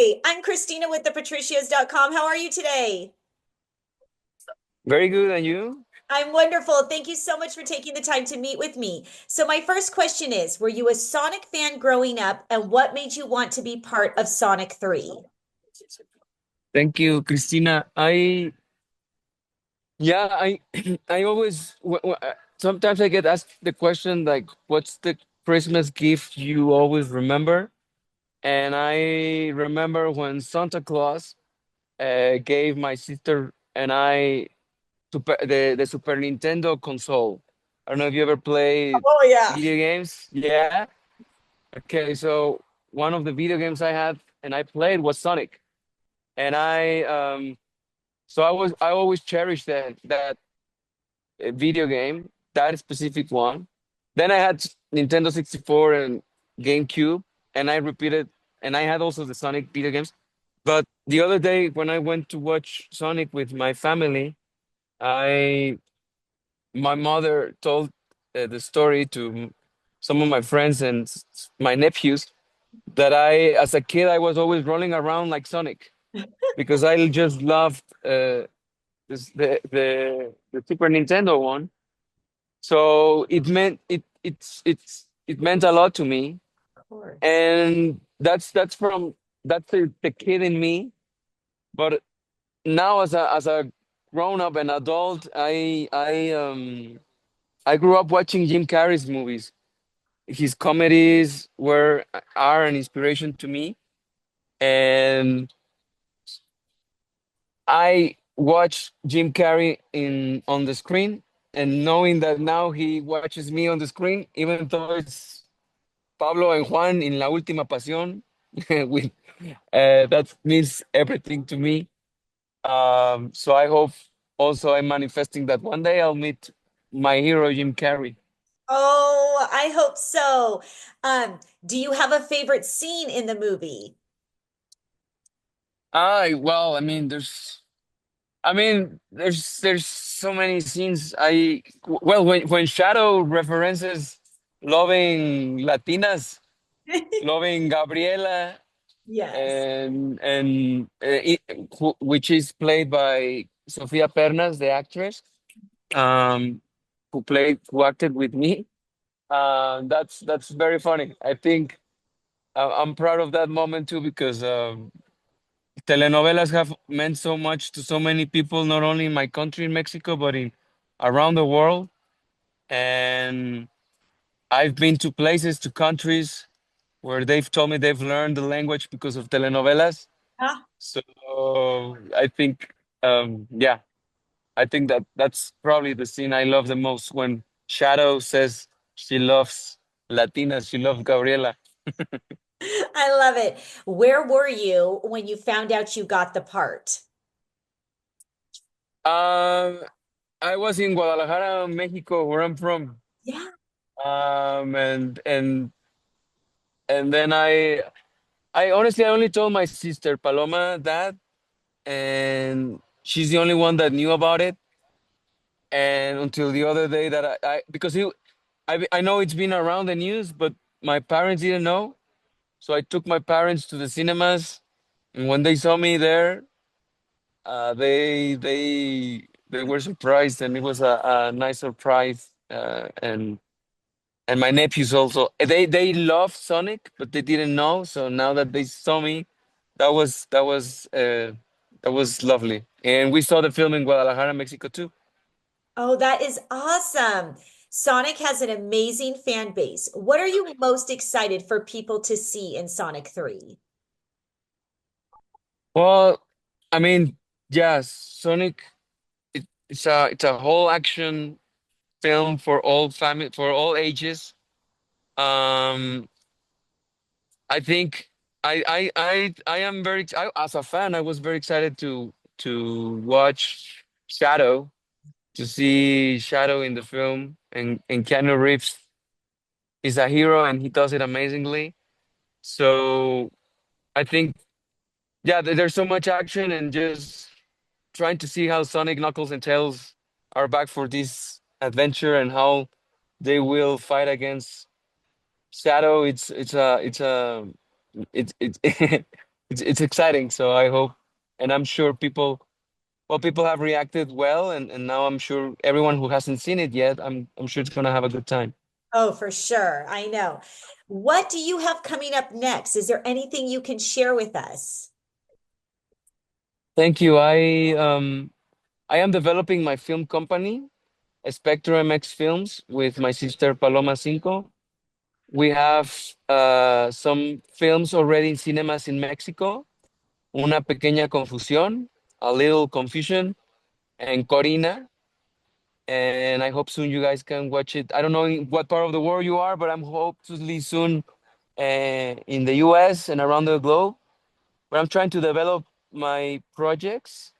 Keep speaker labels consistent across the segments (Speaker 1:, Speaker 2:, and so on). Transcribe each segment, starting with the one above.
Speaker 1: Hi, I'm Christina with thepatricios.com. How are you today?
Speaker 2: Very good, and you?
Speaker 1: I'm wonderful. Thank you so much for taking the time to meet with me. So, my first question is, were you a Sonic fan growing up, and what made you want to be part of Sonic 3?
Speaker 2: Thank you, Christina. I, I always, sometimes I get asked the question like, what's the Christmas gift you always remember? And I remember when Santa Claus gave my sister and I the Super Nintendo console. I don't know if you ever played
Speaker 1: Oh, yeah.
Speaker 2: video games. Yeah. Okay, so one of the video games I had and I played was Sonic, and I always cherished that video game, that specific one. Then I had Nintendo 64 and GameCube, and I repeated, and I had also the Sonic video games. But the other day when I went to watch Sonic with my family, I my mother told the story to some of my friends and my nephews that as a kid, I was always rolling around like Sonic because I just loved the Super Nintendo one. So it meant a lot to me,
Speaker 1: Of course.
Speaker 2: and that's the kid in me. But now as a grown up and adult, I grew up watching Jim Carrey's movies. His comedies are an inspiration to me, and I watch Jim Carrey in on the screen, and knowing that now he watches me on the screen, even though it's Pablo and Juan in La Última Pasión, with that means everything to me. So I hope also I'm manifesting that one day I'll meet my hero Jim Carrey.
Speaker 1: Oh, I hope so. Do you have a favorite scene in the movie?
Speaker 2: Well, there's so many scenes. Well, when Shadow references loving Latinas, loving Gabriela,
Speaker 1: Yes.
Speaker 2: which is played by Sofia Pernas, the actress, um, who acted with me. That's very funny. I think I'm proud of that moment too because telenovelas have meant so much to so many people, not only in my country, in Mexico, but in around the world. And I've been to places, to countries where they've told me they've learned the language because of telenovelas.
Speaker 1: Ah,
Speaker 2: So I think, yeah, I think that's probably the scene I love the most when Shadow says she loves Latinas, she loves Gabriela.
Speaker 1: I love it. Where were you when you found out you got the part?
Speaker 2: Um, I was in Guadalajara, Mexico, where I'm from.
Speaker 1: Yeah.
Speaker 2: Um, and and and then I honestly I only told my sister Paloma that, and she's the only one that knew about it. And until the other day that I because I know it's been around the news, but my parents didn't know. So I took my parents to the cinemas, and when they saw me there, they were surprised, and it was a nice surprise. And my nephews also they love Sonic, but they didn't know. So now that they saw me, that was lovely. And we saw the film in Guadalajara, Mexico too.
Speaker 1: Oh, that is awesome. Sonic has an amazing fan base. What are you most excited for people to see in Sonic 3?
Speaker 2: Well, I mean, yeah, Sonic. It's a whole action film for all ages. Um, I think I am as a fan. I was very excited to watch Shadow, to see Shadow in the film, and Keanu Reeves is a hero and he does it amazingly. So I think, yeah, there's so much action and just trying to see how Sonic, Knuckles, and Tails are back for this adventure and how they will fight against Shadow. It's it's exciting. So I hope, and I'm sure people have reacted well, and now I'm sure everyone who hasn't seen it yet, I'm sure it's gonna have a good time.
Speaker 1: Oh, for sure. I know. What do you have coming up next? Is there anything you can share with us?
Speaker 2: Thank you. I am developing my film company, Spectrum MX Films, with my sister Paloma Cinco. We have some films already in cinemas in Mexico. Una pequeña confusión, a little confusion, and Corina. And I hope soon you guys can watch it. I don't know in what part of the world you are, but I'm hopefully soon in the US and around the globe. But I'm trying to develop my projects.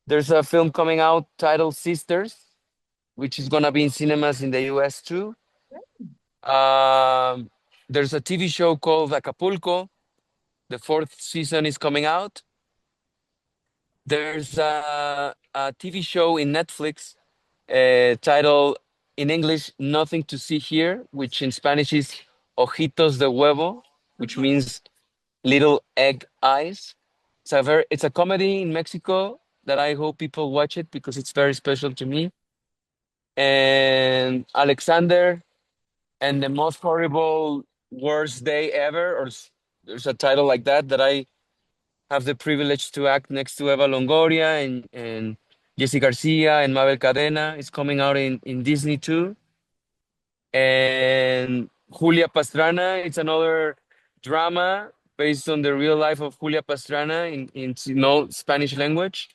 Speaker 2: There's a film coming out titled Sisters, which is gonna be in cinemas in the US too. Um, there's a TV show called Acapulco. The fourth season is coming out. There's a TV show in Netflix titled in English Nothing to See Here, which in Spanish is Ojitos de Huevo, which
Speaker 1: Mhm.
Speaker 2: means little egg eyes. It's a comedy in Mexico that I hope people watch it because it's very special to me. And Alexander and the most horrible worst day ever, there's a title like that that I have the privilege to act next to Eva Longoria and Jesse Garcia and Mabel Cadena. It's coming out in Disney too. And Julia Pastrana, it's another drama based on the real life of Julia Pastrana in Spanish language.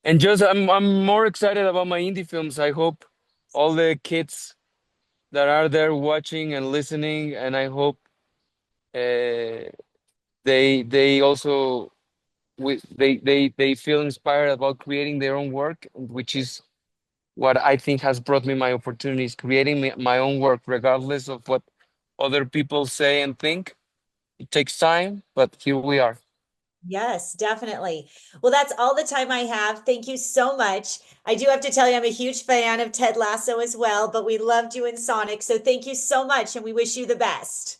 Speaker 2: And just I'm more excited about my indie films. I hope all the kids that are there watching and listening, and I hope uh, they also they feel inspired about creating their own work, which is what I think has brought me my opportunities, creating my own work, regardless of what other people say and think. It takes time, but here we are.
Speaker 1: Yes, definitely. Well, that's all the time I have. Thank you so much. I do have to tell you, I'm a huge fan of Ted Lasso as well, but we loved you in Sonic. So thank you so much, and we wish you the best.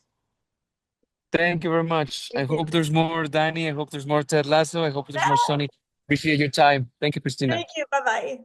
Speaker 2: Thank you very much. I
Speaker 1: Thank you.
Speaker 2: hope there's more Danny. I hope there's more Ted Lasso. I hope there's more Sonny. Appreciate your time. Thank you, Christina.
Speaker 1: Thank you. Bye bye.